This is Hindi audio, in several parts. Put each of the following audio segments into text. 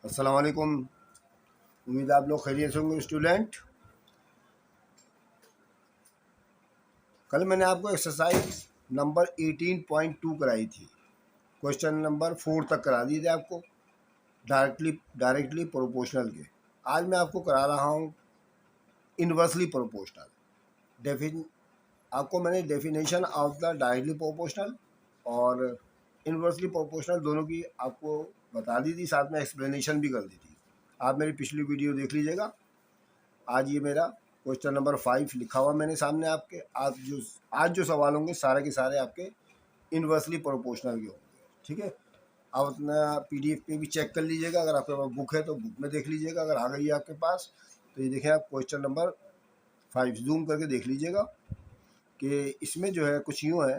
अस्सलाम वालेकुम। उम्मीद आप लोग खैरियत से होंगे स्टूडेंट। कल मैंने आपको एक्सरसाइज नंबर 18.2 कराई थी। क्वेश्चन नंबर 4 तक करा दिए थे आपको डायरेक्टली प्रोपोर्शनल के। आज मैं आपको करा रहा हूँ इन्वर्सली प्रोपोर्शनल। डेफिन आपको मैंने definition of the directly proportional और इन्वर्सली प्रोपोर्शनल दोनों की आपको बता दी थी, साथ में एक्सप्लेनेशन भी कर दी थी। आप मेरी पिछली वीडियो देख लीजिएगा। आज ये मेरा क्वेश्चन नंबर 5 लिखा हुआ मैंने सामने आपके। आज जो सवाल होंगे सारे के सारे आपके इन्वर्सली प्रोपोर्शनल के होंगे। ठीक है, आप अपना पीडीएफ पे भी चेक कर लीजिएगा। अगर आपके पास बुक है तो बुक में देख लीजिएगा। अगर आ गई है आपके पास तो ये देखें आप क्वेश्चन नंबर 5 जूम करके देख लीजिएगा कि इसमें जो है कुछ यूँ है।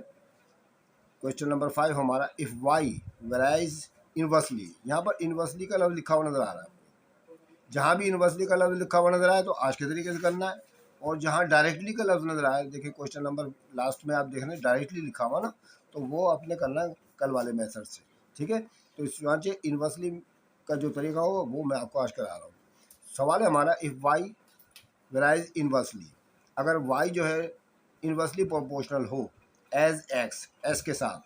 क्वेश्चन नंबर 5 हमारा, इफ़ वाई वेराइज इन्वर्सली। यहाँ पर इन्वर्सली का लफ्ज़ लिखा हुआ नज़र आ रहा है। जहाँ भी इन्वर्सली का लफ्ज़ लिखा हुआ नजर आए तो आज के तरीके से करना है, और जहाँ डायरेक्टली का लफ्ज़ नजर आए, देखिए क्वेश्चन नंबर लास्ट में आप देख रहे हैं डायरेक्टली लिखा हुआ ना, तो वो आपने करना है कल वाले मेथड से। ठीक है, तो इस यहाँ से इन्वर्सली का जो तरीका होगा वो मैं आपको आज करा रहा हूँ। सवाल है हमारा, इफ़ वाई वेराइज इन्वर्सली। अगर वाई जो है इन्वर्सली प्रोपोर्शनल हो एज एक्स, एस के साथ,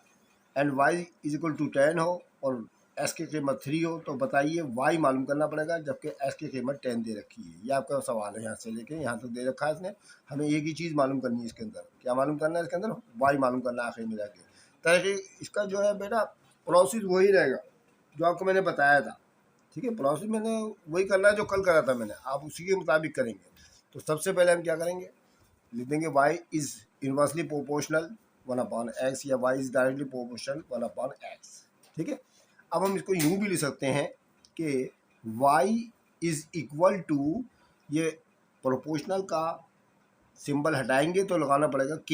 and Y is equal to 10 हो और एस की कीमत 3 हो, तो बताइए वाई मालूम करना पड़ेगा, जबकि एस की कीमत 10 दे रखी है। ये आपका सवाल है, यहाँ से लेके यहाँ तक दे रखा है इसने। हमें एक ही चीज़ मालूम करनी है इसके अंदर। क्या मालूम करना है इसके अंदर? वाई मालूम करना है आखिर में जाके। ताकि इसका जो है बेटा प्रोसेस वही रहेगा जो आपको मैंने बताया था। ठीक है, प्रोसेस मैंने वही करना है जो कल करा था मैंने, आप उसी के मुताबिक करेंगे। तो सबसे पहले हम क्या करेंगे, लिख देंगे Y is inversely proportional 1/x, या Y is directly proportional 1/x। ठीक है, अब हम इसको यूँ भी लिख सकते हैं कि y इज़ इक्वल टू, ये प्रोपोर्शनल का सिंबल हटाएंगे तो लगाना पड़ेगा k,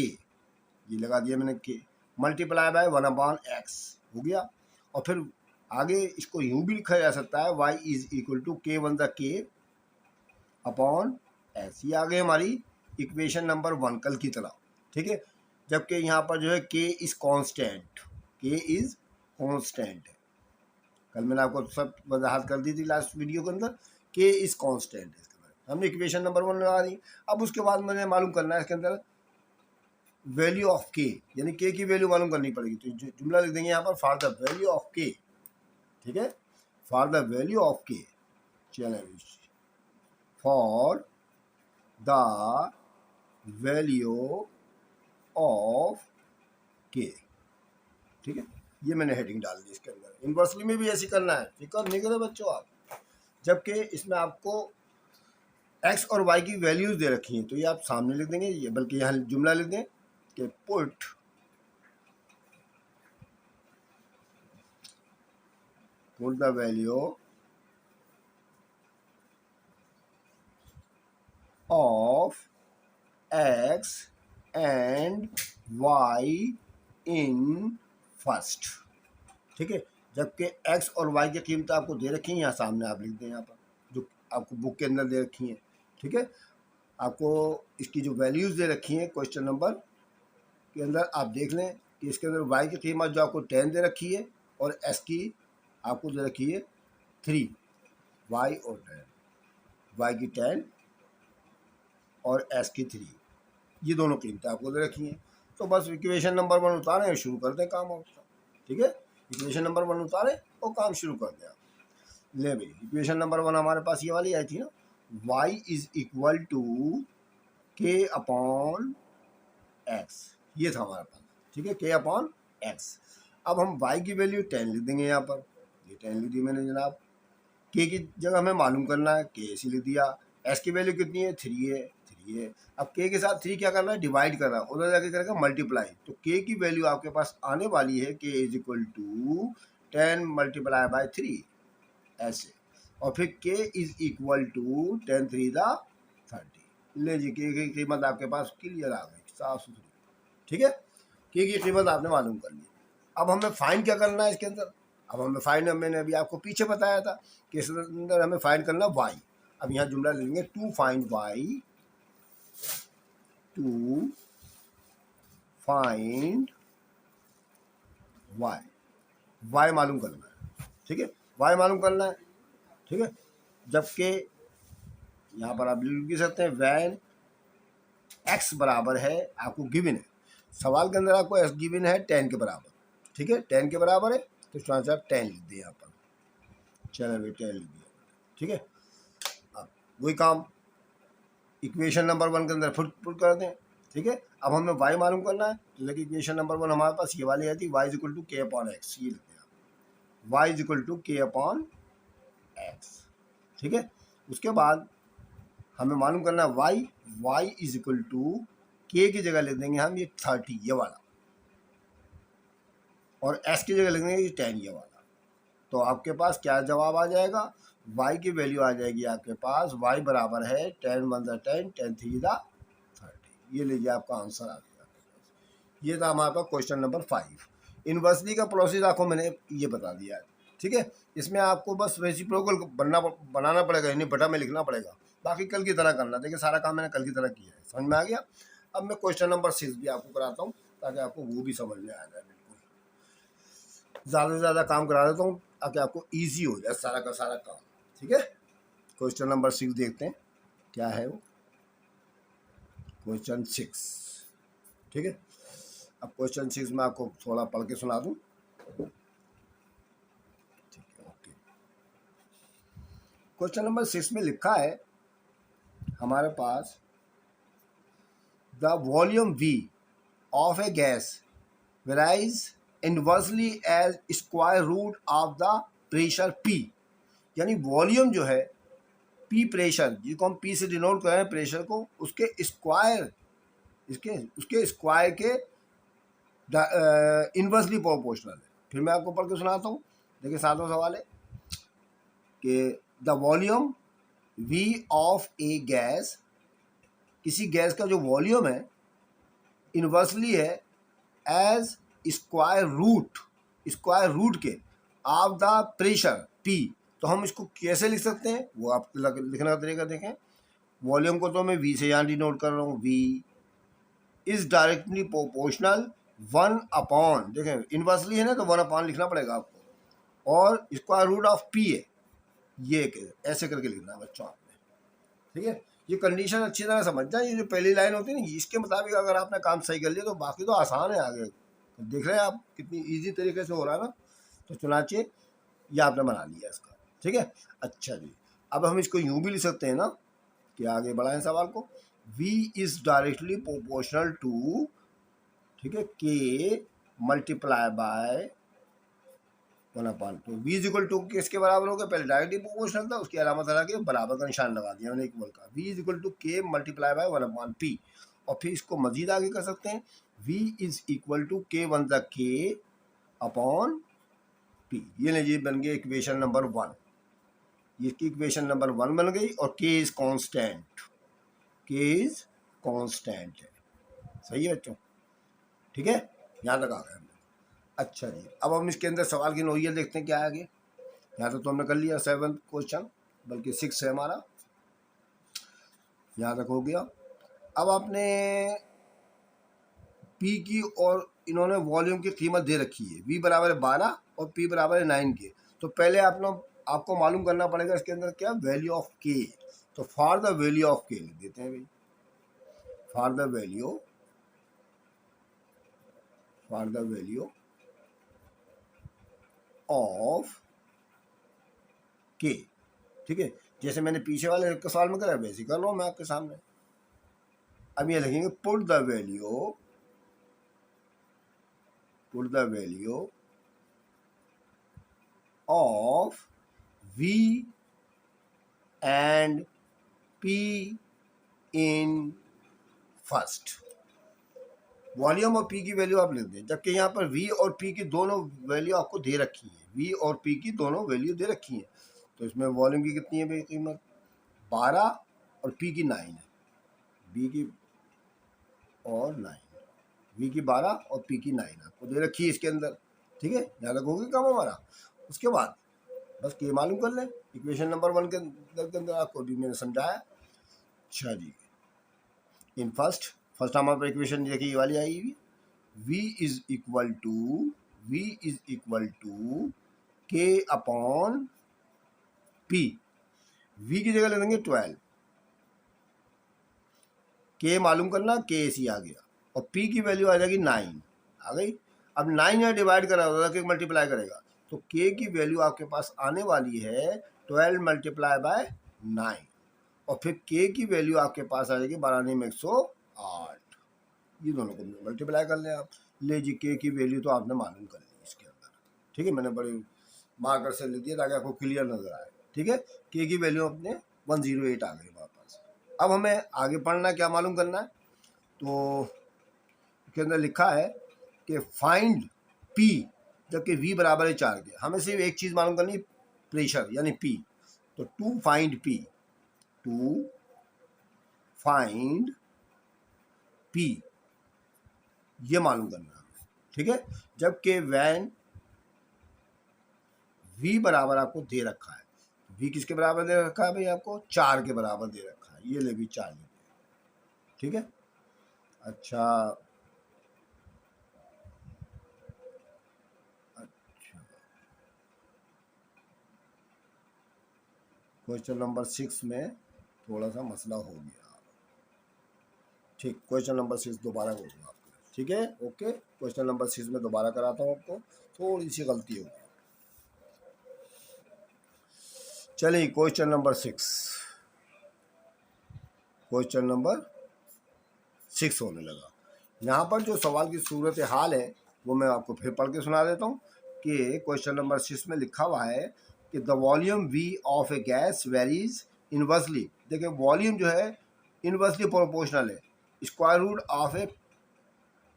ये लगा दिया मैंने k, मल्टीप्लाई बाय 1/x हो गया। और फिर आगे इसको यूँ भी लिखा जा सकता है, y is equal to k one the k upon x। ये आ गई हमारी इक्वेशन नंबर 1 कल की तरह। ठीक है, जबकि यहाँ पर जो है k is constant, k is constant है। कल मैंने आपको सब वजाहत कर दी थी लास्ट वीडियो के अंदर, के इज़ कॉन्स्टेंट है इसके अंदर। हमने इक्वेशन नंबर 1 लगा दी। अब उसके बाद मैंने मालूम करना है इसके अंदर वैल्यू ऑफ के, यानी के की वैल्यू मालूम करनी पड़ेगी। तो जुमला लिख देंगे यहाँ पर, for the value of K. ठीक है, for the value of K, for the value of K. ठीक है, ये मैंने हेडिंग डाल दी इसके अंदर। इन्वर्सली में भी ऐसे करना है, फिक्र नहीं करो बच्चों आप। जबकि इसमें आपको एक्स और वाई की वैल्यूज दे रखी हैं, तो ये आप सामने लिख देंगे, ये बल्कि यहाँ जुमला लिख दें कि put the value of x and Y in first. ठीक है, जबकि एक्स और वाई की कीमत आपको दे रखी हैं, यहाँ सामने आप लिख दें, यहाँ पर जो आपको बुक के अंदर दे रखी हैं। ठीक है, आपको इसकी जो वैल्यूज़ दे रखी हैं क्वेश्चन नंबर के अंदर, आप देख लें कि इसके अंदर वाई की कीमत जो आपको 10 दे रखी है और एस की आपको दे रखी है 3। वाई और 10, वाई की 10 और एस की 3, ये दोनों कीमतें आपको दे रखी हैं। तो बस इक्वेशन नंबर 1 उतारें और शुरू कर दें काम आपका। ठीक है, इक्वेशन नंबर 1 उतारें और काम शुरू कर दें आप। ले भाई, इक्वेशन नंबर 1 हमारे पास ये वाली आई थी ना, y is equal to K upon x, ये था हमारे पास। ठीक है, के अपॉन एक्स। अब हम y की वैल्यू 10 लिख देंगे यहाँ पर, ये 10 लिख दी मैंने जनाब। के की जगह हमें मालूम करना है, के ऐसे लिख दिया। एस की वैल्यू कितनी है? 3 है, 3 है। अब के के साथ 3 क्या करना है? डिवाइड करना है, उधर जाके करेगा मल्टीप्लाई। तो के की वैल्यू आपके पास आने वाली है, K is equal to 10 multiply by 3 ऐसे। और फिर k is equal to 10 3 the 30। ले जी, के की कीमत आपके पास क्लियर आ गई, साफ सुथरी। ठीक है, के की कीमत आपने मालूम कर ली। अब हमें फाइंड क्या करना है इसके अंदर? अब हमें फाइंड, मैंने अभी आपको पीछे बताया था कि इसके अंदर हमें फाइंड करना y। अब यहाँ जुमला लेंगे, to find y, to find y, y मालूम करना है। ठीक है, y मालूम करना है। ठीक है। जबकि यहाँ पर आप लिख सकते हैं वैन एक्स बराबर है, आपको गिवन है, सवाल के अंदर आपको एक्स गिवन है 10 के बराबर, ठीक है, 10 के बराबर है, तो इसका आंसर 10 लिख दिया यहाँ पर, चलो भाई 10 लिख दिया, ठीक है। अब वही काम इक्वेशन नंबर 1 के अंदर पुट कर दें, ठीक है। अब हमें y मालूम करना है, तो देखिए इक्वेशन नंबर 1 हमारे पास ये वाली आती है, y equal to K upon x, ये लिख दिया, y equal to K upon x, ठीक है। उसके बाद हमें मालूम करना है y इज इक्वल टू के की जगह लिख देंगे हम ये 30 ये वाला, और s की जगह लिख देंगे ये 10 ये वाला। तो आपके पास क्या जवाब आ जाएगा, y की वैल्यू आ जाएगी आपके पास, y बराबर है 10 1 10 10 3 30, ये लीजिए आपका आंसर आ गया। ये था हमारे पास क्वेश्चन नंबर 5। इन्वर्सली का प्रोसेस आपको मैंने ये बता दिया है, ठीक है। इसमें आपको बस रेसिप्रोकल बनाना पड़ेगा, यानी बटा में लिखना पड़ेगा, बाकी कल की तरह करना। देखिए सारा काम मैंने कल की तरह किया है, समझ में आ गया। अब मैं क्वेश्चन नंबर 6 भी आपको कराता हूँ, ताकि आपको वो भी समझ में आ जाए। बिल्कुल ज़्यादा से ज़्यादा काम करा देता हूँ ताकि आपको ईजी हो जाए सारा का सारा काम, ठीक है। क्वेश्चन नंबर 6 देखते हैं क्या है वो, क्वेश्चन 6, ठीक है। अब क्वेश्चन 6 में आपको थोड़ा पढ़ के सुना दूं, ठीक है, ओके। क्वेश्चन नंबर 6 में लिखा है हमारे पास, the volume V of a gas varies inversely as square root of the pressure P, यानी वॉल्यूम जो है P प्रेशर, जिसको हम P से डिनोट कर रहे हैं प्रेशर को, उसके स्क्वायर, उसके स्क्वायर के इन्वर्सली प्रोपोर्शनल है। फिर मैं आपको पढ़ के सुनाता हूँ, देखिए सातवां सवाल है कि the volume V of a gas, किसी गैस का जो वॉल्यूम है इन्वर्सली है एज स्क्वायर रूट के ऑफ द प्रेशर P। तो हम इसको कैसे लिख सकते हैं वो आप लिखने का तरीका देखें। वॉल्यूम को तो मैं V से यहाँ डिनोट कर रहा हूँ, V is directly proportional 1 upon, देखें इन्वर्सली है ना तो 1 अपॉन लिखना पड़ेगा आपको, और स्क्वायर रूट ऑफ P है, ये ऐसे करके लिखना है बच्चों आपने, ठीक है। ये कंडीशन अच्छी तरह समझ जाए, ये जो पहली लाइन होती है ना, इसके मुताबिक अगर आपने काम सही कर लिया तो बाकी तो आसान है आगे। तो देख रहे हैं आप कितनी इजी तरीके से हो रहा है ना। तो चुनाचे ये आपने बना लिया इसका, ठीक है। अच्छा जी, अब हम इसको यूँ भी लिख सकते हैं ना कि आगे बढ़ाएं सवाल को, V is directly proportional to, ठीक है, K multiply by 1 upon 2। V is equal to किसके बराबर हो गया, पहले डायरेक्टली प्रोपोर्शनल था, उसकी अलामत हटा के बराबर का निशान लगा दिया मैंने इक्वल का। V is equal to K multiply by 1 upon P, और फिर इसको मजीद आगे कर सकते हैं, V is equal to K 1 the K upon P। ये लीजिए बन गया इक्वेशन नंबर 1, इसकी इक्वेशन नंबर 1 बन गई, और K is constant, K is constant है, सही है बच्चों, ठीक है, यहाँ तक आ गए। अच्छा जी, अब हम इसके अंदर सवाल की नोइयल देखते हैं क्या है आगे। यहाँ तो हमने कर लिया 7th क्वेश्चन, बल्कि 6 है हमारा, यहाँ तक हो गया। अब आपने P की और इन्होंने वॉल्यूम की कीमत दे रखी है, V बराबर है 12 और P बराबर है 9 के। तो पहले आपको मालूम करना पड़ेगा इसके अंदर क्या, वैल्यू ऑफ K। तो for the value of K लिख देते हैं भाई, for the value of K, ठीक है। जैसे मैंने पीछे वाले सवाल में करा वैसे कर रहा हूँ मैं आपके सामने। अब ये लिखेंगे put the value of V and P in first. Volume और P की वैल्यू आप लिख दें, जबकि यहाँ पर V और P की दोनों वैल्यू आपको दे रखी है, V और P की दोनों वैल्यू दे रखी है। तो इसमें वॉल्यूम की कितनी है भाई कीमत, 12 और P की 9 है, V की और 9, V की 12 और P की 9 आपको दे रखी है इसके अंदर, ठीक है। यहाँ तक होगी काम हमारा। उसके बाद बस ये मालूम कर लें, इक्वेशन नंबर 1 के अंदर आपको भी मैंने समझाया। अच्छा जी, इन फर्स्ट हमारे पर इक्वेशन देखिए ये वाली आएगी, V is equal to K upon P, v की जगह ले देंगे 12, k मालूम करना, के सी आ गया, और p की वैल्यू आ जाएगी 9 आ गई। अब 9 यहाँ डिवाइड करा होगा कि मल्टीप्लाई करेगा, तो k की वैल्यू आपके पास आने वाली है 12 मल्टीप्लाई बाय 9, और फिर k की वैल्यू आपके पास आ जाएगी 12 में 108। ये दोनों को मल्टीप्लाई कर लें आप, ले जी k की वैल्यू तो आपने मालूम कर ली इसके अंदर, ठीक है। मैंने बड़ी मार्कर से ले दिया ताकि आपको क्लियर नजर आए, ठीक है। k की वैल्यू अपने 108 आ गई हमारे पास। अब हमें आगे पढ़ना, क्या मालूम करना है, तो के अंदर लिखा है कि फाइंड p, जबकि v बराबर है 4 के। हमें सिर्फ एक चीज़ मालूम करनी, प्रेशर यानी p। तो टू फाइंड p ये मालूम करना है, ठीक है। जबकि वैन v बराबर आपको दे रखा है, v किसके बराबर दे रखा है भाई, आपको 4 के बराबर दे रखा है, ये ले भी 4 ले, ठीक है। अच्छा क्वेश्चन नंबर 6 में थोड़ा सा मसला हो गया, ठीक। क्वेश्चन नंबर 6 दोबारा करूँगा आपको, ठीक है, ओके। क्वेश्चन नंबर 6 में दोबारा कराता हूँ आपको, थोड़ी सी गलती हो गई। चलिए क्वेश्चन नंबर 6 होने लगा। यहाँ पर जो सवाल की सूरत हाल है वो मैं आपको फिर पढ़ के सुना देता हूँ कि क्वेश्चन नंबर 6 में लिखा हुआ है कि the volume v of a gas varies inversely. देखिए वॉल्यूम जो है इनवर्सली प्रोपोर्शनल है square root of a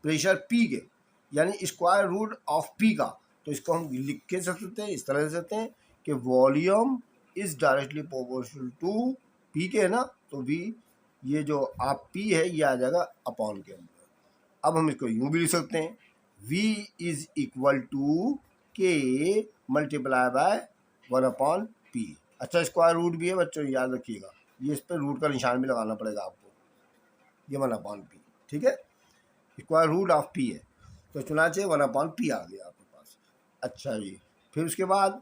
pressure p के, यानी स्क्वायर रूट ऑफ p का। तो इसको हम लिख के सकते हैं, इस तरह से सकते हैं कि volume is directly proportional to p के, है ना, तो v ये जो आप p है ये आ जाएगा अपॉन के अंदर। अब हम इसको यूँ भी लिख सकते हैं, v is equal to K multiply bye 1/p। अच्छा स्क्वायर रूट भी है बच्चों, याद रखिएगा, ये इस पर रूट का निशान भी लगाना पड़ेगा आपको, ये 1/p, ठीक है। स्क्वायर रूट ऑफ p है तो चुनाचे 1/p आ गया आपके पास। अच्छा जी, फिर उसके बाद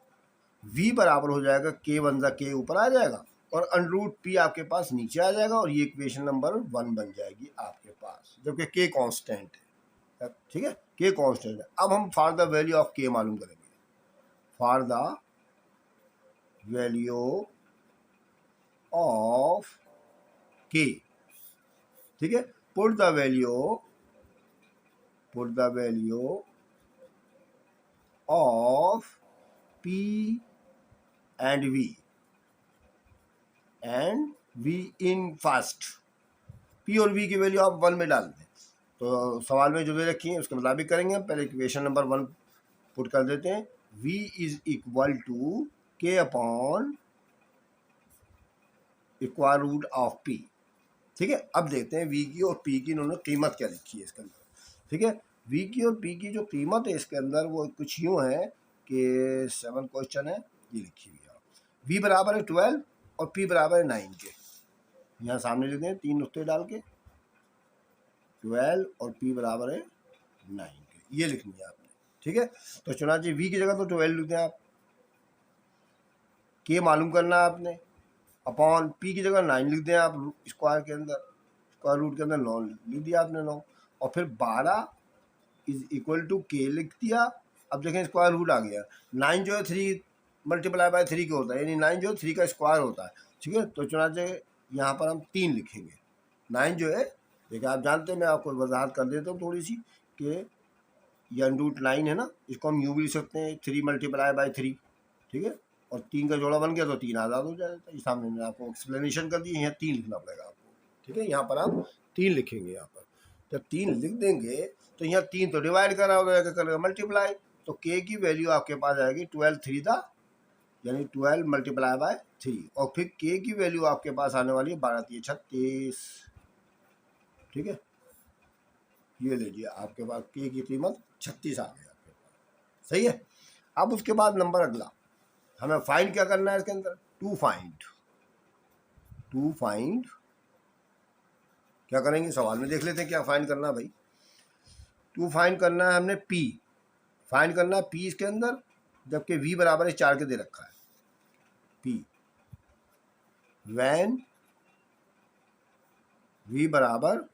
v बराबर हो जाएगा k 1 k ऊपर आ जाएगा और अंडरूट p आपके पास नीचे आ जाएगा, और ये इक्वेशन नंबर 1 बन जाएगी आपके पास, जबकि k कांस्टेंट है, ठीक है, k कांस्टेंट है। अब हम for the value of k मालूम करेंगे, for the value of k, ठीक है। Put the value of p and v in first. p और v की वैल्यू आप 1 में डाल दें, तो सवाल में जो दे रखी है उसके मुताबिक करेंगे। पहले इक्वेशन नंबर 1 पुट कर देते हैं, v is equal to k upon square root of p, ठीक है। अब देखते हैं v की और p की इन्होंने कीमत क्या लिखी है इसके अंदर, ठीक है। v की और p की जो कीमत है इसके अंदर वो कुछ यूँ है कि 7 क्वेश्चन है, ये लिखी हुई है, v बराबर है 12 और p बराबर है 9 के। यहाँ सामने लिखते हैं 3 नुक्ते डाल के, 12 और p बराबर है 9 के, ये लिखनी है आपने, ठीक है। तो चुना जी v की जगह तो 12 लिखते हैं आप, k मालूम करना है आपने, अपॉन p की जगह 9 लिख दें आप, स्क्वायर के अंदर, स्क्वायर रूट के अंदर 9 लिख दिया आपने 9, और फिर 12 इज इक्वल टू k लिख दिया। अब देखें स्क्वायर रूट आ गया, 9 जो है 3 मल्टीप्लाई बाय 3 के होता है, यानी 9 जो है 3 का स्क्वायर होता है, ठीक है। तो चुनाचे यहाँ पर हम 3 लिखेंगे, 9 जो है, देखिए आप जानते हैं, मैं आपको वजाहत कर देता हूँ थोड़ी सी कि ये अंडरूट 9 है ना, इसको हम यूँ भी लिख सकते हैं 3 मल्टीप्लाई बाय 3, ठीक है, और 3 का जोड़ा बन गया तो 3 आज़ाद हो जाएगा। ये सामने मैंने आपको एक्सप्लेनेशन कर दी, यहाँ 3 लिखना पड़ेगा आपको, ठीक है। यहाँ पर आप 3 लिखेंगे, यहाँ पर जब 3 लिख देंगे तो यहाँ 3 तो डिवाइड करा हो जाएगा, करेगा मल्टीप्लाई, तो k की वैल्यू आपके पास आएगी 12 3 दा, यानी 12 मल्टीप्लाई बाय 3, और फिर k की वैल्यू आपके पास आने वाली है 12 3 36, ठीक है। ये लीजिए आपके पास k की कीमत 36 आ गई आपके पास, सही है। अब उसके बाद नंबर अगला हमें फाइंड क्या करना है इसके अंदर, टू फाइंड क्या करेंगे, सवाल में देख लेते हैं क्या फाइंड करना है भाई। टू फाइंड करना है हमने p, फाइंड करना है p इसके अंदर, जबकि v बराबर है 4 के दे रखा है, p वैन v बराबर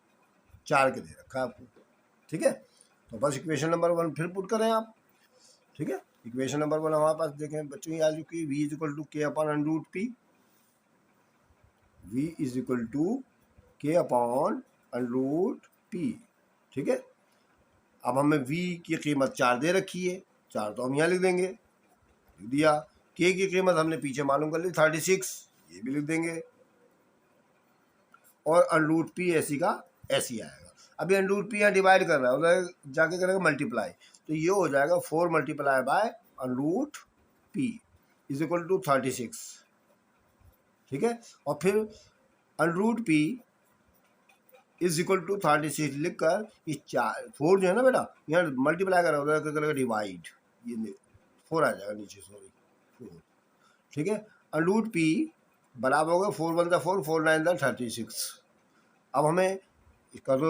4 के दे रखा है आपको, ठीक है। तो बस इक्वेशन नंबर 1 फिर पुट करें आप, ठीक है। इक्वेशन नंबर 1 हमारे पास देखें बच्चों की आ चुकी है, v is equal to K upon under root P, v is equal to K upon under root P, ठीक है। अब हमें v की कीमत 4 दे रखी है, 4 तो हम यहाँ लिख देंगे, लिख दिया। k की कीमत हमने पीछे मालूम कर ली 36, ये भी लिख देंगे। और अंडर रूट पी ऐसी का ऐसी आएगा। अभी अंडर रूट पी यहाँ डिवाइड कर रहा है, उधर जाके करेगा मल्टीप्लाई, तो ये हो जाएगा 4 multiply by under root P is equal to 36, ठीक है। और फिर under root P is equal to 36 लिख कर ये 4 जो है ना बेटा, यहाँ मल्टीप्लाई कर रहा है, उधर करेगा डिवाइड, ये 4 आ जाएगा नीचे, सॉरी 4, ठीक है। अंडर रूट पी बराबर हो गया 4 1 दा 4, 4 9 दा 36। अब हमें इसका तो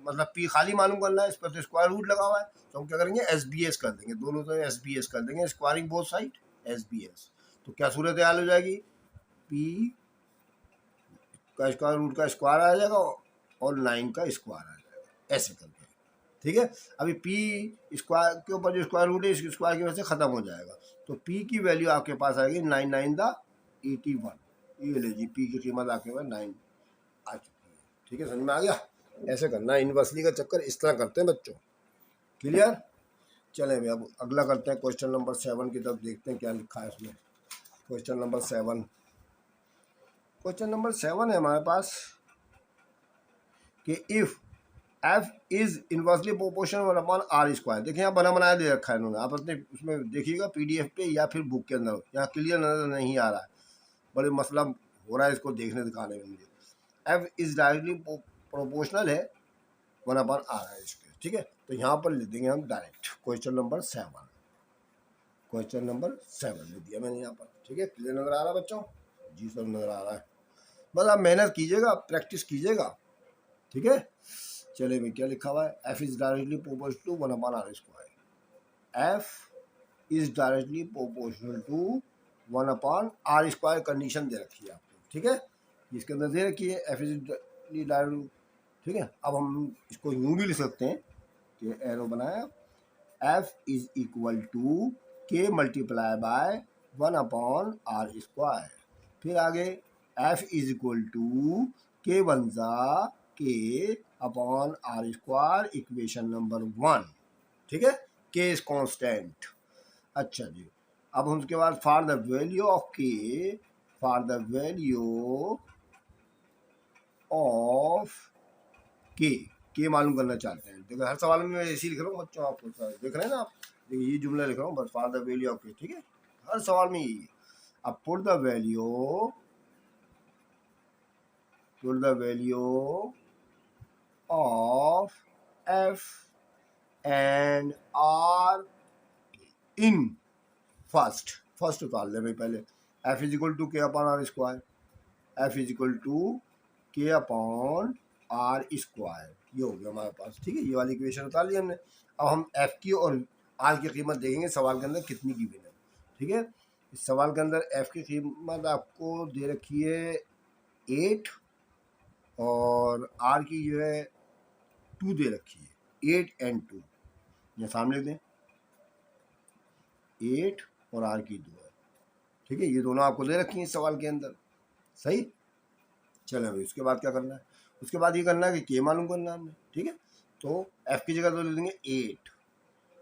मतलब पी खाली मालूम करना है, इस पर तो स्क्वायर रूट लगा हुआ है, तो हम क्या करेंगे SBS कर देंगे, दोनों तो SBS कर देंगे, स्क्वायरिंग बोथ साइड SBS। तो क्या सूरत हाल हो जाएगी, पी का स्क्वायर रूट का स्क्वायर आ जाएगा और 9 का स्क्वायर आ जाएगा, ऐसे करके, ठीक है। अभी पी स्क्वायर के ऊपर जो स्क्वायर रूट है इस स्क्वायर की वजह से ख़त्म हो जाएगा, तो पी की वैल्यू आपके पास आएगी 9 9 दा 81, ये ले जी पी की कीमत आपके पास 9 आ चुकी है, ठीक है। समझ में आ गया, ऐसे करना है, इनवर्सली का चक्कर इस तरह करते हैं बच्चों, क्लियर। चलें भैया अब अगला करते हैं, क्वेश्चन नंबर 7 की तरफ देखते हैं क्या लिखा है इसमें। क्वेश्चन नंबर 7, क्वेश्चन नंबर 7 है हमारे पास कि if f is inversely proportional 1 upon are square. देखिए यहाँ बना बनाया दे रखा है इन्होंने, आप अपने उसमें देखिएगा PDF पे या फिर बुक के अंदर, यहाँ क्लियर नजर नहीं आ रहा है, बड़े मसला हो रहा है इसको देखने दिखाने में मुझे। f इज डायरेक्टली प्रोपोर्शनल है 1 अपॉन आर है इसके, ठीक है। तो यहाँ पर लिख देंगे हम direct question number 7, question number 7 लिख दिया मैंने यहाँ पर, ठीक है। क्लियर नजर आ रहा है बच्चों, जी सर नजर आ रहा है, बस आप मेहनत कीजिएगा, प्रैक्टिस कीजिएगा, ठीक है। चलिए भाई क्या लिखा हुआ है, f is directly proportional to 1 upon are square, f is directly proportional to 1 upon are square condition दे रखी है आपको, ठीक है। इसके अंदर दे रखी है f इज डायरेक्ट, ठीक है। अब हम इसको यूँ भी लिख सकते हैं कि एरो बनाया, f is equal to k multiply by 1 upon are square, फिर आगे f is equal to k one ज़ा k upon are square, equation number 1, ठीक है। k is constant. अच्छा जी, अब हम उसके बाद for the value of k, for the value of K मालूम करना चाहते हैं। देखो हर सवाल में मैं ऐसे लिख रहा हूँ बच्चों, आपको देख रहे हैं ना आप, देखिए ये जुमला लिख रहा हूँ बस, for the value of K, ठीक है, हर सवाल में यही। अब put the value of f and r in first उतार ले भाई पहले, f is equal to K upon are square, f is equal to K upon are square, ये हो गया हमारे पास, ठीक है। ये वाली इक्वेशन उतार ली हमने। अब हम f की और r की कीमत देखेंगे सवाल के अंदर कितनी की गिवन है, ठीक है। इस सवाल के अंदर f की कीमत आपको दे रखी है 8 और r की जो है 2 दे रखी है, 8 एंड 2, ये सामने दें, 8 और r की 2 है, ठीक है। ये दोनों आपको दे रखी हैं इस सवाल के अंदर, सही। चलो भाई उसके बाद क्या करना है, उसके बाद ये करना है कि के मालूम करना है हमने, ठीक है। तो f की जगह तो ले लेंगे 8,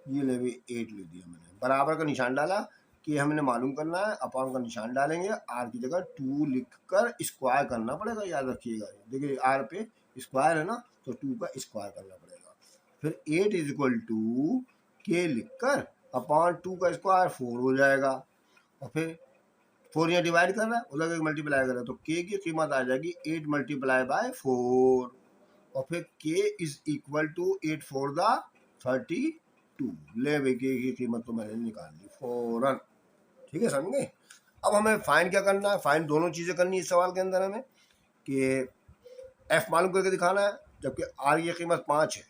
ये ले भाई 8 लिख दिया मैंने, बराबर का निशान डाला कि हमने मालूम करना है, अपॉन का निशान डालेंगे, r की जगह 2 लिख कर स्क्वायर करना पड़ेगा, याद रखिएगा। देखिए r पे स्क्वायर है ना, तो 2 का स्क्वायर करना पड़ेगा। फिर 8 इज इक्वल टू के लिख कर अपॉन 2 का स्क्वायर 4 हो जाएगा, और फिर 4 यहाँ डिवाइड कर रहा है, उधर एक मल्टीप्लाई कर रहा है, तो k की कीमत आ जाएगी 8 मल्टीप्लाई बाय 4, और फिर k इज इक्वल टू 8 4 दा 32, ले भाई k की कीमत तो मैंने निकाल ली फौरन, ठीक है, समझ गए। अब हमें फाइन क्या करना है, फाइन दोनों चीज़ें करनी है इस सवाल के अंदर हमें, कि f मालूम करके दिखाना है जबकि r की कीमत 5 है,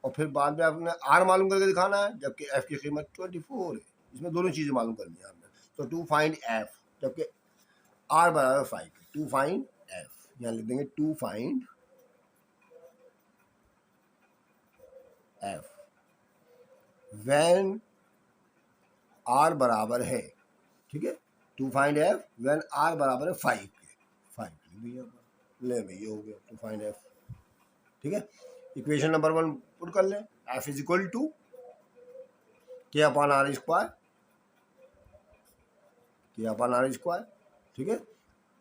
और फिर बाद में आपने r मालूम करके दिखाना है जबकि f की कीमत 24 है, इसमें दोनों चीज़ें मालूम करनी है हमने। तो टू फाइंड f, जबकि r बराबर 5, टू फाइंड एफ, यहाँ लिख देंगे to find F when R बराबर है, ठीक है, to find F when R बराबर है 5 के, 5 ले भाई, ये हो गया टू फाइंड एफ, ठीक है। इक्वेशन नंबर 1 पुट कर लें, F is equal to K upon are square, के अपॉन आर स्क्वायर, ठीक है।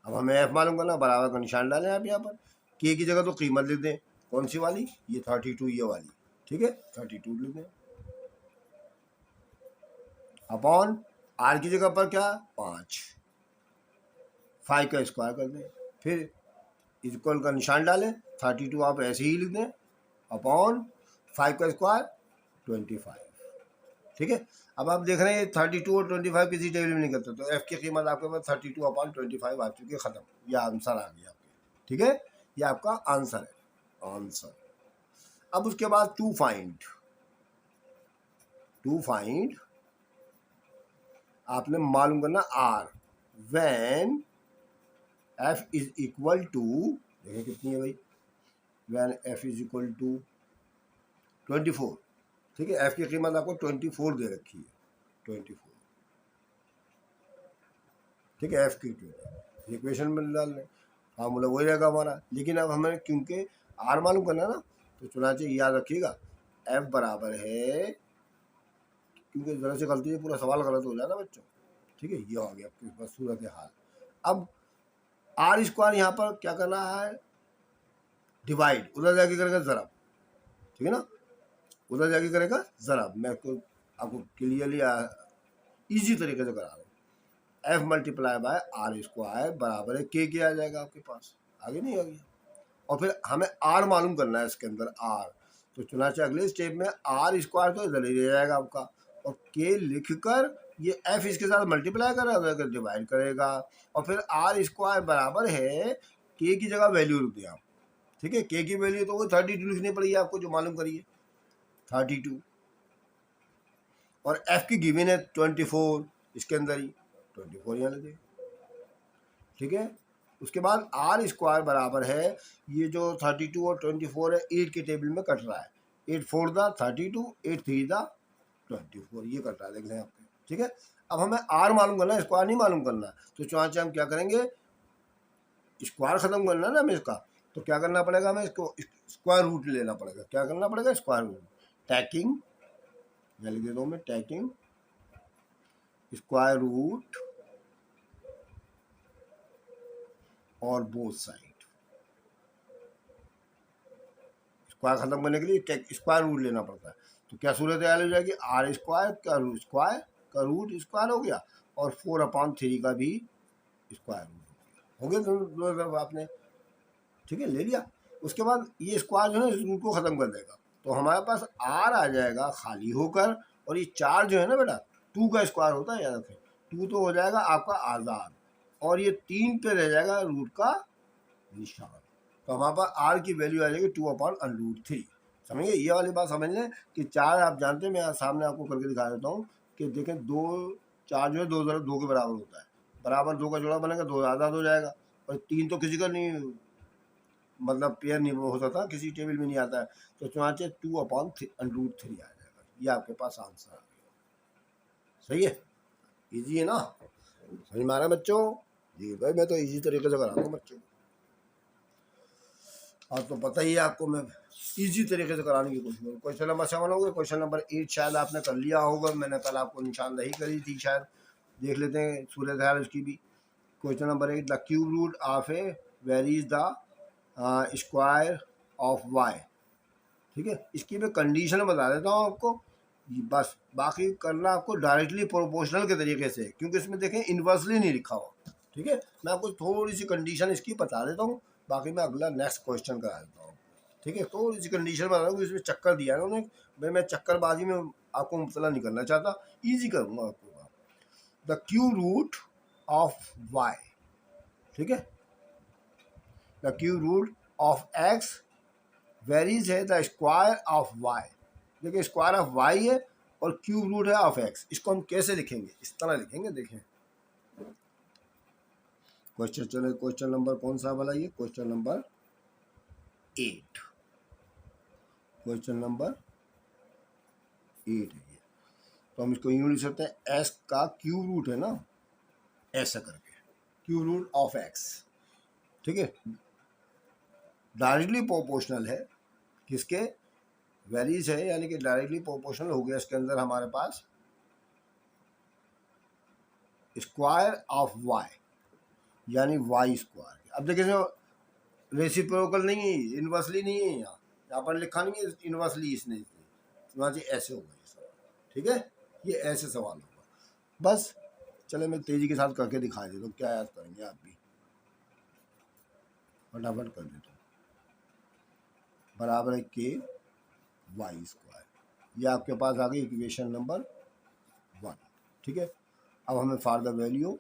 अब हमें एफ मालूम करना, बराबर का निशान डालें आप यहाँ पर, के की जगह तो कीमत लिख दें, कौन सी वाली, ये 32 ये वाली, ठीक है, 32 लिख दें, अपॉन आर की जगह पर क्या 5, 5 का स्क्वायर कर दें, फिर इक्वल का निशान डालें, 32 आप ऐसे ही लिख दें, अपॉन 5 का स्क्वायर 25, ठीक है। अब आप देख रहे हैं 32 और 25 किसी टेबल में नहीं करते, तो एफ की कीमत आपके पास 32 अपॉन 25 आ चुकी है, खत्म, यह आंसर आ गया आपके, ठीक है, ये आपका आंसर है, आंसर। अब उसके बाद टू फाइंड आपने मालूम करना R when F is equal to, देखिए कितनी है भाई, when F is equal to 24, ठीक है, एफ की कीमत आपको 24 दे रखी है, 24, ठीक है, एफ की इक्वेशन में डाल लें, फार्मूला वही रहेगा हमारा, लेकिन अब हमें क्योंकि आर मालूम करना है ना, तो चुनाचे याद रखिएगा एफ बराबर है, क्योंकि ज़रा से गलती से पूरा सवाल गलत हो जाए ना बच्चों, ठीक है, ये हो गया आपके पास सूरत हाल। अब आर स्क्वायर यहाँ पर क्या करना है, डिवाइड, उधर जाके करेगा ज़रा, ठीक है ना, उधर जाके करेगा ज़रा, मैं आपको क्लियरली ईजी तरीके से करा रहा हूँ, F multiply by R square बराबर है के आ जाएगा आपके पास, आगे नहीं आ गया, और फिर हमें आर मालूम करना है इसके अंदर आर, तो चुनाचे अगले स्टेप में आर स्क्वायर तो इधर ही रह जाएगा आपका, और के लिखकर ये एफ इसके साथ मल्टीप्लाई करेगा, डिवाइड करेगा, और फिर आर स्क्वायर बराबर है के की जगह वैल्यू लिख दिया आप, ठीक है, के की वैल्यू तो वो 32 लिखनी पड़ेगी आपको, जो मालूम करिए 32, और एफ की गिवन है 24, इसके अंदर ही 24 यहाँ लिख दें, ठीक है। उसके बाद आर स्क्वायर बराबर है, ये जो 32 और 24 है 8 के टेबल में कट रहा है, 8 4 दा 32, 8 3 दा 24, ये कट रहा है, देख लें आपके, ठीक है। अब हमें आर मालूम करना है, स्क्वायर नहीं मालूम करना, तो चाहे हम क्या करेंगे, स्क्वायर खत्म करना है ना हमें इसका, तो क्या करना पड़ेगा, हमें इसको स्क्वायर रूट लेना पड़ेगा, क्या करना पड़ेगा, स्क्वायर रूट, टैकिंग, मैं लिख देता हूँ मैं, टैकिंग स्क्वायर रूट और बोथ साइड, स्क्वायर खत्म करने के लिए स्क्वायर रूट लेना पड़ता है, तो क्या सूरत हाल हो जाएगी, आर स्क्वायर का स्क्वायर का रूट स्क्वायर हो गया, और 4/3 का भी स्क्वायर रूट हो गया, दोनों तरफ आपने, ठीक है, ले लिया। उसके बाद ये स्क्वायर जो है इस रूट को ख़त्म कर देगा, तो हमारे पास आर आ जाएगा खाली होकर, और ये 4 जो है ना बेटा 2 का स्क्वायर होता है, याद रखें, 2 तो हो जाएगा आपका आज़ाद, और ये 3 पे रह जाएगा रूट का निशान, तो हमारे पास आर की वैल्यू आ जाएगी 2/√3, समझिए, ये वाली बात समझ लें कि 4 आप जानते हैं, मैं सामने आपको करके दिखा देता हूँ कि देखें 2 4 जो है 2 ज़रा 2 के बराबर होता है, बराबर 2 का जोड़ा बनेगा 2 आज़ाद हो जाएगा, और 3 तो किसी का नहीं, मतलब पेयर नहीं हो सकता, किसी टेबल में नहीं आता है, तो चुनाचे 2/√3 आ जाएगा, ये आपके पास आंसर आ गया, सही है, इजी है ना, समझ में आ रहा है बच्चों, जी भाई मैं तो इजी तरीके से कराता हूँ बच्चों, और तो पता ही है आपको, मैं इजी तरीके से कराने की कोशिश करूँ। क्वेश्चन नंबर 7 हो गया, क्वेश्चन नंबर 8 शायद आपने कर लिया होगा, मैंने कल आपको निशानदही करी थी शायद, देख लेते हैं सूरत हाल उसकी भी। Question number 8, the cube root of a varies the square of Y, ठीक है, इसकी मैं कंडीशन बता देता हूँ आपको, बस बाकी करना आपको डायरेक्टली प्रोपोर्शनल के तरीके से, क्योंकि इसमें देखें इन्वर्सली नहीं लिखा हुआ, ठीक है, मैं आपको थोड़ी सी कंडीशन इसकी बता देता हूँ, बाकी मैं अगला नेक्स्ट क्वेश्चन करा देता हूँ, ठीक है, थोड़ी सी कंडीशन बता दूँ, इसमें चक्कर दिया है उन्होंने, भाई मैं चक्करबाजी में आपको मुब्तला नहीं करना चाहता, ईजी करूँगा आपको, the cube root of Y, ठीक है, the cube root of X varies है द स्क्वायर ऑफ वाई, देखिए स्क्वायर ऑफ वाई है और क्यूब रूट है ऑफ एक्स, इसको हम कैसे लिखेंगे, इस तरह लिखेंगे, देखें क्वेश्चन नंबर कौन सा वाला, ये क्वेश्चन नंबर 8, क्वेश्चन नंबर 8 है ये। तो हम इसको यूं लिख सकते हैं, एस का क्यूब रूट है ना, ऐसा करके क्यूब रूट ऑफ एक्स, ठीक है, डायरेक्टली प्रोपोर्शनल है किसके, वैल्यूज है, यानी कि डायरेक्टली प्रोपोर्शनल हो गया इसके अंदर हमारे पास स्क्वायर ऑफ वाई, यानी वाई स्क्वायर। अब देखिए रेसिप्रोकल नहीं है, इनवर्सली नहीं है, यहाँ पर लिखा नहीं है इनवर्सली, इसने वहाँ से ऐसे होगा ये सवाल, ठीक है, ये ऐसे सवाल होगा। बस चले मैं तेजी के साथ करके दिखा देता हूँ, क्या याद करेंगे आप भी, फटाफट कर देता हूँ। बराबर है के वाई स्क्वायर, ये आपके पास आ गई इक्वेशन नंबर 1, ठीक है। अब हमें for the value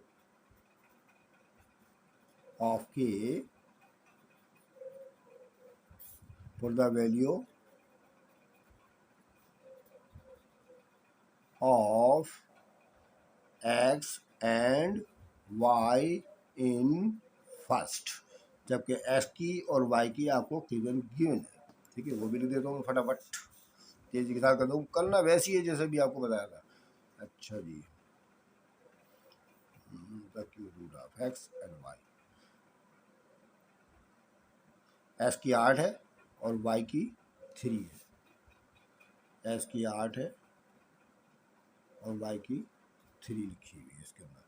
of K, for the value of x and Y in first, जबकि एक्स की और वाई की आपको गिवन है, ठीक है, वो भी लिख देता हूँ फटाफट, तेजी के साथ कर दूँ, करना वैसी है जैसे भी आपको बताया था। अच्छा जी, the cube root of x and y, x की 8 है और वाई की 3 है, एक्स की 8 है और वाई की 3 लिखी हुई है इसके अंदर,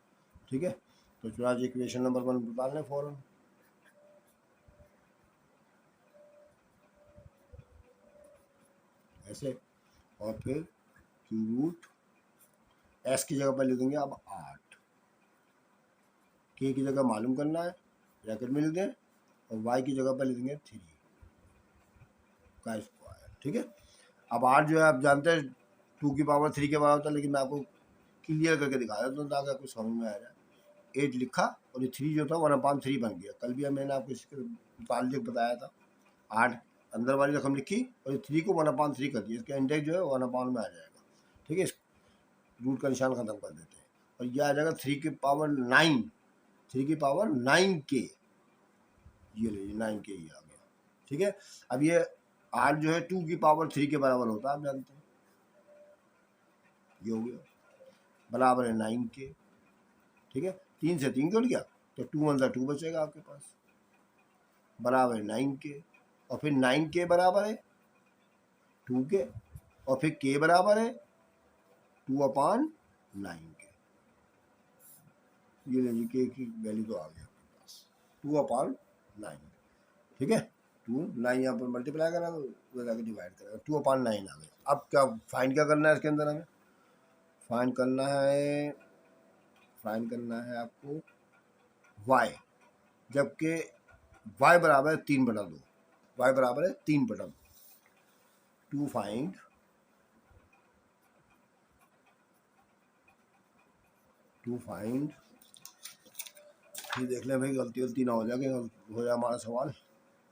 ठीक है। तो चुना जी इक्वेशन नंबर 1 निकाल लें फौरन, ऐसे, और फिर क्यूब रूट एस की जगह पर लिख देंगे अब 8, के की जगह मालूम करना है, ब्रैकेट में लिख दें, और वाई की जगह पर लिख देंगे 3 का स्क्वायर, ठीक है। अब 8 जो है आप जानते हैं 2 की पावर 3 के बराबर होता है, लेकिन मैं आपको क्लियर करके दिखा देता हूँ ताकि आपको समझ में आ जाए। 8 लिखा और ये 3 जो था 1/3 बन गया, कल भी मैंने आपको इसके मुतालिक बताया था। 8 अंदर वाली रकम लिखी और ये 3 को 1/3 कर दिया, इसका इंडेक्स जो है 1 में आ जाएगा, ठीक है। रूट का निशान खत्म कर देते हैं और यह आ जाएगा 3 की पावर 9, 3 की पावर 9 के, ये लीजिए 9 के ही आ गया, ठीक है। अब ये 8 जो है 2 की पावर 3 के बराबर होता है, आप जानते हैं, ये हो गया, बराबर है 9 के, ठीक है। 3 से 3 कट गया तो 2 1 2 बचेगा आपके पास, बराबर है 9 के, और फिर 9 के बराबर है 2 के, और फिर के बराबर है 2/9 के, ये लीजिए के की वैल्यू तो आ गया आपके पास 2/9, ठीक है। 2 9 यहाँ पर मल्टीप्लाई करना तो उधर जाकर डिवाइड करेगा, 2/9 आ गया। अब क्या फाइंड क्या करना है इसके अंदर, हमें फाइंड करना है आपको y, जबकि y बराबर है 3/2, y बराबर है 3/2, टू फाइंड ये देख लें भाई, गलती ना हो जाए, हो जाए हमारा सवाल,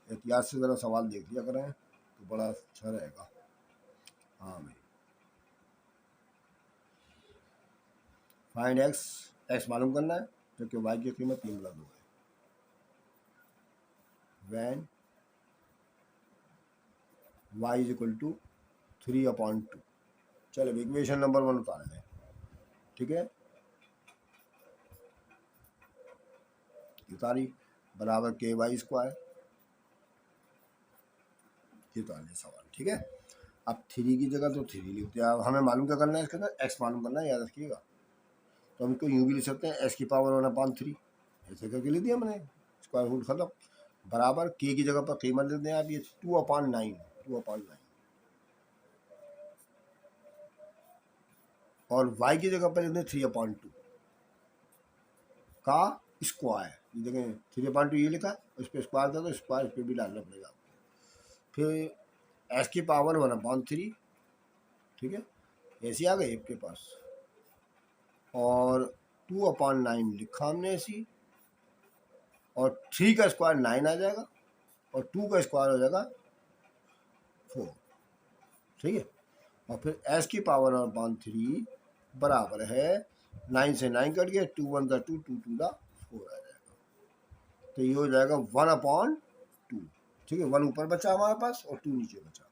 एहतियात से ज़रा सवाल देख लिया करें तो बड़ा अच्छा रहेगा। हाँ भाई, फाइंड एक्स मालूम करना है, जबकि वाई की कीमत 3/2 है, when Y is equal to 3/2। चलो इक्वेशन नंबर 1 उतार लें, ठीक है, उतारी, बराबर के वाई स्क्वायर, ये उतार लें सवाल, ठीक है। अब 3 की जगह तो 3 लिखते हैं, हमें मालूम क्या करना है इसके अंदर, एक्स मालूम करना है, याद रखिएगा। तो हम इसको यूँ भी लिख सकते हैं, एस की पावर 1/3, ऐसे करके लिख दिया मैंने, स्क्वायर रूट खत्म, बराबर के की जगह पर कीमत लिख दें आप, ये 2/9 और y की जगह पर लिख दें 3/2 का स्क्वायर, ये देखें 3/2 ये लिखा, उस पर स्क्वायर कर दो, स्क्वायर इस पर भी डालना पड़ेगा आपको, फिर एस की पावर 1/3, ठीक है, ऐसी आ गई आपके पास, और 2/9 लिखा हमने ऐसी, और 3 का स्क्वायर 9 आ जाएगा, और 2 का स्क्वायर हो जाएगा 4, ठीक है। और फिर एस की पावर 1/3 बराबर है 9 से 9 कट गया, 2 1 2 2 2 4 आ जाएगा, तो ये हो जाएगा 1/2। ठीक है, 1 ऊपर बचा हमारे पास और 2 नीचे बचा।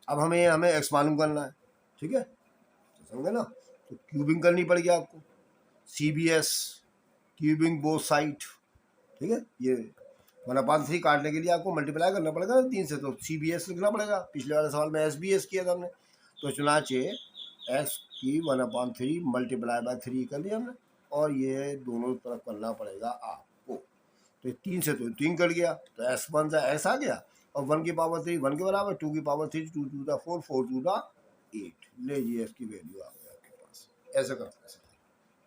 अब हमें x मालूम करना है। ठीक है, तो समझे ना, तो क्यूबिंग करनी पड़ेगी आपको, CBS, क्यूबिंग बोथ साइड। ठीक है, ये 1/3 काटने के लिए आपको मल्टीप्लाई करना पड़ेगा 3 से, तो CBS लिखना पड़ेगा। पिछले वाले सवाल में SBS किया था हमने, तो चुनाचे x की 1/3 मल्टीप्लाई बाय 3 कर दिया हमने, और ये दोनों तरफ करना पड़ेगा आपको। तो 3 से तो 3 कट गया, तो S1 से S आ गया, और 1 की पावर 3 1 के बराबर, 2 की पावर 3 2 2 दा 4 4 2 दा 8। ले जी S की वैल्यू आ गई आपके पास। ऐसे कर सकते हैं।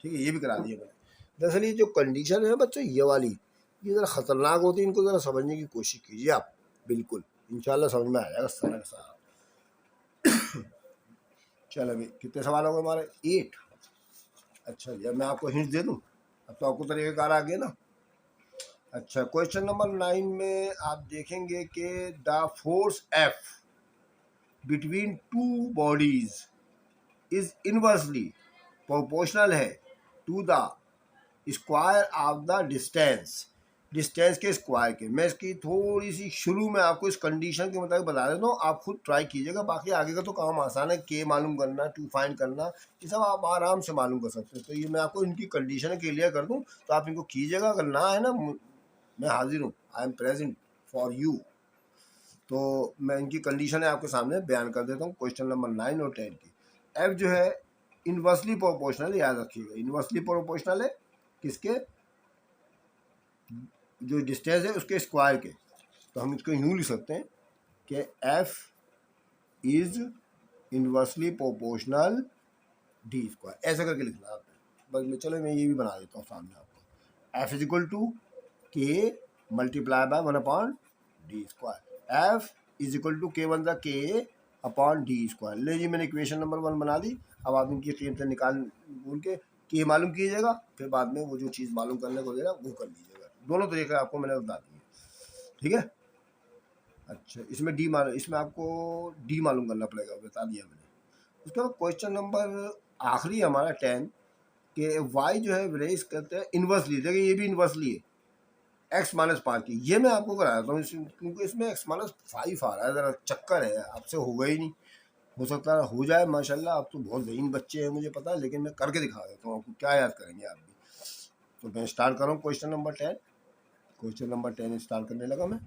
ठीक है, ये भी करा दिया मैंने। दरअसल ये जो कंडीशन है बच्चों, ये वाली, ये ज़रा ख़तरनाक होती है, इनको ज़रा समझने की कोशिश कीजिए आप। बिल्कुल इंशाल्लाह समझ में आ जाएगा सारा का सारा। चलो अभी कितने सवाल हो गए हमारे? 8। अच्छा जी, अब मैं आपको हिंट दे दूँ, अब तो आपको तरीक़ाकार आ गया ना। अच्छा, क्वेश्चन नंबर 9 में आप देखेंगे कि the force F between 2 bodies is inversely proportional है to the square of the distance, distance के स्क्वायर के। मैं इसकी थोड़ी सी शुरू में आपको इस कंडीशन के मुताबिक बता देता हूँ, आप खुद ट्राई कीजिएगा। बाकी आगे का तो काम आसान है, के मालूम करना, टू फाइंड करना, ये सब आप आराम से मालूम कर सकते हैं। तो ये मैं आपको इनकी कंडीशन क्लियर कर दूँ, तो आप इनको कीजिएगा। अगर ना है ना, मैं हाजिर हूँ, I am present for you. तो मैं इनकी कंडीशन है आपके सामने बयान कर देता हूँ। क्वेश्चन नंबर 9 और 10 की। एफ जो है इनवर्सली प्रोपोर्शनल, याद रखिएगा, इनवर्सली प्रोपोर्शनल है किसके? जो डिस्टेंस है उसके स्क्वायर के। तो हम इसको यूँ लिख सकते हैं कि F is inversely proportional D square, ऐसा करके लिखना है बस। मैं चलो मैं ये भी बना देता हूँ सामने आपको। F is equal to K multiply by 1/d स्क्वायर। F is equal to k1 the k upon D square. ले जी, मैंने इक्वेशन नंबर 1 बना दी। अब आप इनकी कीमतें निकाल बोल के के मालूम कीजिएगा, फिर बाद में वो जो चीज़ मालूम करने को दे रहा वो कर लीजिएगा। दोनों तरीके आपको मैंने बता दिए। ठीक है, अच्छा, इसमें डी मालूम, इसमें आपको डी मालूम करना पड़ेगा, बता दिया मैंने। उसके बाद क्वेश्चन नंबर आखिरी हमारा 10 कि वाई जो है रेस करते हैं इन्वर्सली। देखिए ये भी इन्वर्सली है, x-5 की। ये मैं आपको करा देता हूँ क्योंकि इसमें x-5 आ रहा है, ज़रा चक्कर है, आपसे होगा ही नहीं। हो सकता है हो जाए, माशाल्लाह आप तो बहुत ज़हीन बच्चे हैं मुझे पता है, लेकिन मैं करके दिखा देता हूँ आपको, क्या याद करेंगे आप भी। तो मैं स्टार्ट कर रहा हूँ question number 10। Question number 10 start करने लगा मैं।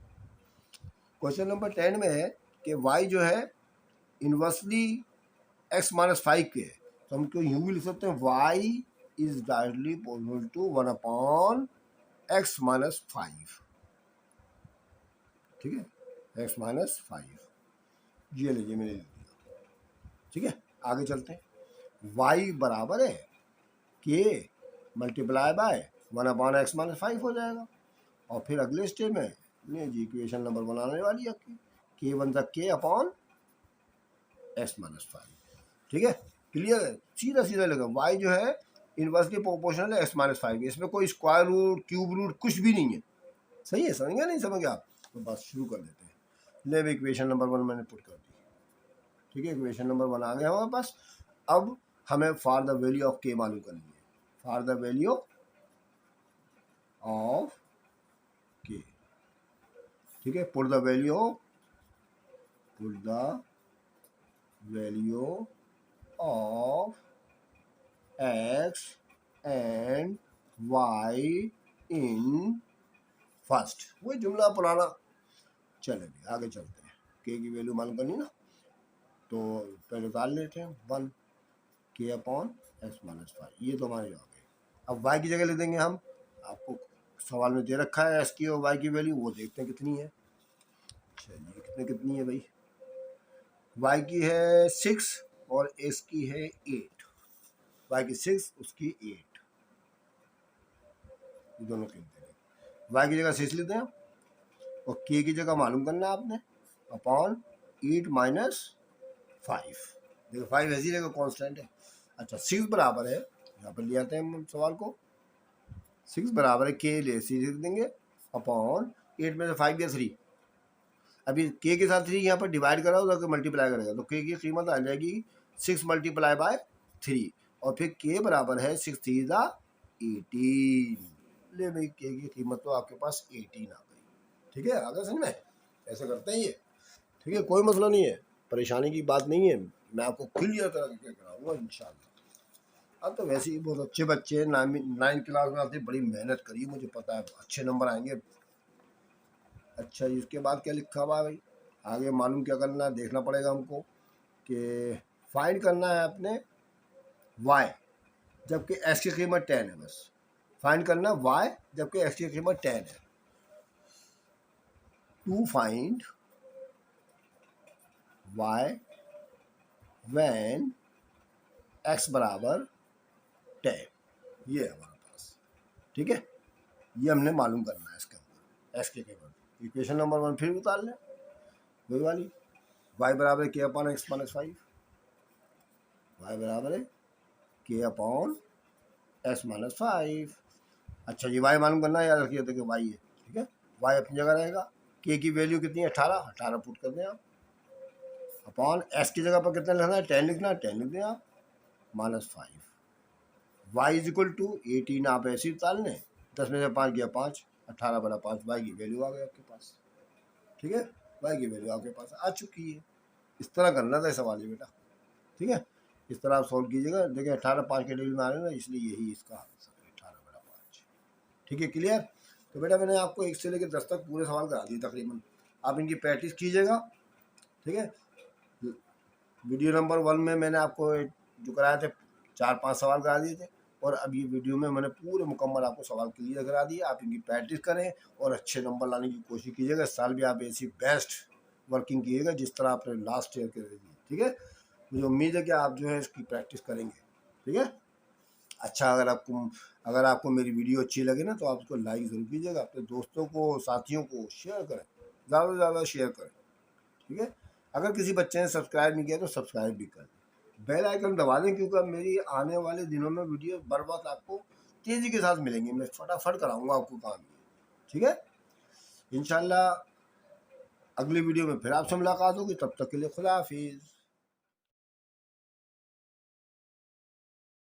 क्वेश्चन नंबर 10 में है कि y जो है इन्वर्सली x-5 के है, तो हम क्यों यूँ भी लिख सकते हैं, y is directly proportional to 1/x-5। ठीक है, x-5 ये लीजिए मैंने लिख दिया। ठीक है, आगे चलते हैं। y बराबर है k मल्टीप्लाई बाय 1/x-5 हो जाएगा। और फिर अगले स्टेप में नहीं जी, इक्वेशन नंबर बनाने वाली है आपकी, k1 the k upon x-5। ठीक है, क्लियर है, सीधा सीधा लगा। y जो है इनवर्सली प्रोपोर्शनल है x-5, इसमें कोई स्क्वायर रूट क्यूब रूट कुछ भी नहीं है। सही है, समझ गया नहीं समझ गया आप? तो बस शुरू कर देते हैं। ले इक्वेशन नंबर 1 मैंने पुट कर दी। ठीक है, इक्वेशन नंबर 1 आ गया हमारे पास। अब हमें for the value of K मालूम करनी है। For the value of K, ठीक है, put the value of x and Y in first. वही जुमला पुराना। चले आगे चलते हैं। के की वैल्यू मालूम करनी ना, तो पहले डाल लेते हैं 1 k अपॉन x-5। ये तो हमारे आ गए। अब y की जगह ले देंगे हम, आपको सवाल में दे रखा है x की और y की वैल्यू, वो देखते हैं कितनी है। चलिए कितनी है भाई? y की है 6 और x की है 8। y की 6, उसकी 8, ये दोनों कीमतें हैं। y की जगह 6 लेते हैं और k की जगह मालूम करना है आपने अपॉन 8 माइनस 5। देखो 5 ऐसी जगह कॉन्स्टेंट है। अच्छा, 6 बराबर है, यहाँ पर ले आते हैं हम सवाल को, 6 बराबर है k ले सी लिख देंगे अपॉन 8 में से 5 गया 3। अभी k के साथ 3 यहाँ पर डिवाइड करा तो मल्टीप्लाई करेगा, तो k की कीमत आ जाएगी 6 मल्टीप्लाई बाय 3, और फिर k बराबर है 6 3 ज़ा 18। ले भाई के की कीमत तो आपके पास 18 आ गई। ठीक है, आ गया समझ में? ऐसे करते हैं ये। ठीक है, कोई मसला नहीं है, परेशानी की बात नहीं है, मैं आपको क्लियर करके कराऊंगा इंशाल्लाह। अब तो वैसे ही बहुत अच्छे बच्चे हैं, 9 क्लास में आते बड़ी मेहनत करी, मुझे पता है अच्छे नंबर आएंगे। अच्छा, इसके बाद क्या लिखा हुआ है भाई? आगे मालूम क्या करना है, देखना पड़ेगा हमको कि फाइंड करना है अपने y, जबकि x की कीमत 10 है। बस फाइंड करना y जबकि x की कीमत 10 है। To find y when x बराबर 10, ये है हमारे पास। ठीक है, ये हमने मालूम करना है इसके अंदर x की कीमत। इक्वेशन नंबर 1 फिर उतार लें, वही वाली, y बराबर k upon x minus 5, y बराबर है k अपॉन x माइनस 5। अच्छा, ये y मालूम करना है, याद रखिए, देखिए y है। ठीक है, y अपनी जगह रहेगा, k की वैल्यू कितनी है 18 पुट कर दें आप, अपॉन s की जगह पर कितना लिखना है 10 लिखना है, 10 लिख दें आप, minus 5। y is equal to 18 आप ऐसे ही उतार लें, 10 में से 5 गया 5, 18 बड़ा 5, y की वैल्यू आ गई आपके पास। ठीक है, y की वैल्यू आपके पास आ चुकी है। इस तरह करना था सवाल ये बेटा। ठीक है, इस तरह आप सॉल्व कीजिएगा। देखिए 18 5 के टेबल में आ रहे हैं ना, इसलिए यही इसका आंसर है 18 बड़ा 5। ठीक है, क्लियर? तो बेटा मैंने आपको 1 से लेकर 10 तक पूरे सवाल करा दिए तकरीबन, आप इनकी प्रैक्टिस कीजिएगा। ठीक है, वीडियो नंबर 1 में मैंने आपको जो कराए थे 4-5 सवाल करा दिए थे, और अब ये वीडियो में मैंने पूरे मुकम्मल आपको सवाल क्लियर करा दिए। आप इनकी प्रैक्टिस करें और अच्छे नंबर लाने की कोशिश कीजिएगा। इस साल भी आप ऐसी बेस्ट वर्किंग कीजिएगा जिस तरह आपने लास्ट ईयर कर दी। ठीक है, मुझे उम्मीद है कि आप जो है इसकी प्रैक्टिस करेंगे। ठीक है, अच्छा, अगर आपको मेरी वीडियो अच्छी लगे ना, तो आप उसको लाइक ज़रूर कीजिएगा, अपने दोस्तों को साथियों को शेयर करें, ज़्यादा से ज़्यादा शेयर करें। ठीक है, अगर किसी बच्चे ने सब्सक्राइब नहीं किया तो सब्सक्राइब भी कर दें, बेल आइकन दबा दें, क्योंकि अब मेरी आने वाले दिनों में वीडियो बर वक्त आपको तेज़ी के साथ मिलेंगे, मैं फटाफट कराऊंगा आपको काम। ठीक है, इंशाल्लाह अगली वीडियो में फिर आपसे मुलाकात होगी, तब तक के लिए खुदा हाफिज़।